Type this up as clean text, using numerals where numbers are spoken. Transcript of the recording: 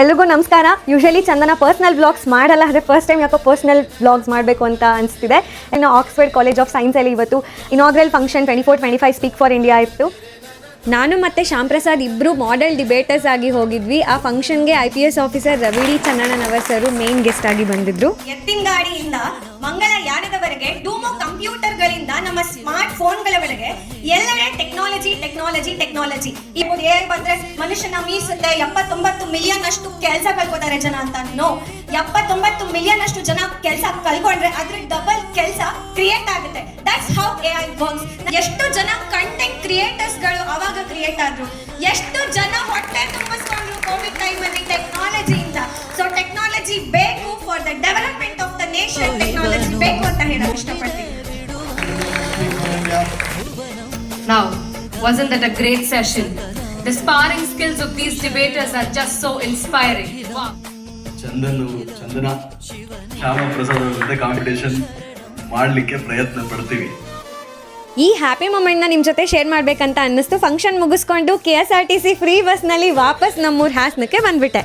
ಎಲ್ರಿಗೂ ನಮಸ್ಕಾರ. ಯೂಶಲಿ ಚಂದನ personal vlogs ಮಾಡಲ್ಲ, ಆದರೆ ಫಸ್ಟ್ ಟೈಮ್ ಯಾಕೋ ಪರ್ಸ್ನಲ್ ವ್ಲಾಗ್ಸ್ ಮಾಡಬೇಕು ಅಂತ ಅನಿಸ್ತಿದೆ. ಇನ್ನು ಆಕ್ಸ್ಫರ್ಡ್ ಕಾಲೇಜ್ ಆಫ್ ಸೈನ್ಸಲ್ಲಿ ಇವತ್ತು inaugural function 24-25 speak for India ಇತ್ತು. ನಾನು ಮತ್ತು ಶ್ಯಾಮ್ ಪ್ರಸಾದ್ ಇಬ್ಬರು ಮಾಡೆಲ್ ಡಿಬೇಟರ್ಸ್ ಆಗಿ ಹೋಗಿದ್ವಿ. ಆ ಫಂಕ್ಷನ್ಗೆ IPS officer Ravi Channannavar sir main guest ಆಗಿ ಬಂದಿದ್ರು. ಎತ್ತಿನ ಗಾಡಿಯಿಂದ ಮಂಗಳಯಾನದವರೆಗೆ ಡೂಮೋ ಕಂಪ್ಯೂಟರ್ಗಳಿಂದ ನಮ್ಮ ಸ್ಮಾರ್ಟ್ ಫೋನ್ಗಳವರೆಗೆ ಎಲ್ಲೆಡೆ ಟೆಕ್ನಾಲಜಿ ಟೆಕ್ನಾಲಜಿ ಟೆಕ್ನಾಲಜಿ. ಈಗ AI ಬಂದ್ರೆ ಮನುಷ್ಯನ ಮೀಸುತ್ತೆ. 79 ಮಿಲಿಯನ್ ಅಷ್ಟು ಕೆಲಸ ಕಳ್ಕೊತಾರೆ ಜನ ಅಂತ. 79 ಮಿಲಿಯನ್ ಅಷ್ಟು ಜನ ಕೆಲಸ ಕಳ್ಕೊಂಡ್ರೆ ಅದ್ರ ಡಬಲ್ ಕೆಲಸ ಕ್ರಿಯೇಟ್ ಆಗುತ್ತೆ. That's how AI works. ಎಷ್ಟು ಜನ ಕಂಟೆಂಟ್ ಕ್ರಿಯೇಟರ್ಸ್ ಗಳು ಅವಾಗ ಕ್ರಿಯೇಟ್ ಆದ್ರು, ಎಷ್ಟು ಜನ ಹೊಟ್ಟೆ ತುಂಬಿಸ್ಕೊಂಡ್ರು ಕೋವಿಡ್ ಟೈಮ್ ಅಲ್ಲಿ ಟೆಕ್ನಾಲಜಿಯಿಂದ. ಸೊ ಟೆಕ್ನಾಲಜಿ ಬೇಕು for the development of the nation. Technology ಬೇಕು ಅಂತ ಹೇಳಕ್ ಇಷ್ಟಪಡ್ತೀನಿ. Now, wasn't that a great session? The sparring skills of these debaters are just so inspiring. Wow. ಚಂದನ ಶ್ಯಾಮ ಪ್ರಸಾದ್ ಅವ್ರ ಜೊತೆ ಕಾಂಪಿಟೇಷನ್ ಮಾಡಲಿಕ್ಕೆ ಪ್ರಯತ್ನ ಪಡ್ತೀವಿ. ಈ ಹ್ಯಾಪಿ ಮೂಮೆಂಟ್ನ ನಿಮ್ಮ ಜೊತೆ ಶೇರ್ ಮಾಡಬೇಕಂತ ಅನ್ನಿಸ್ತು. ಫಂಕ್ಷನ್ ಮುಗಿಸ್ಕೊಂಡು KSRTC ಫ್ರೀ ಬಸ್ನಲ್ಲಿ ವಾಪಸ್ ನಮ್ಮೂರು ಹಾಸನಕ್ಕೆ ಬಂದ್ಬಿಟ್ಟೆ.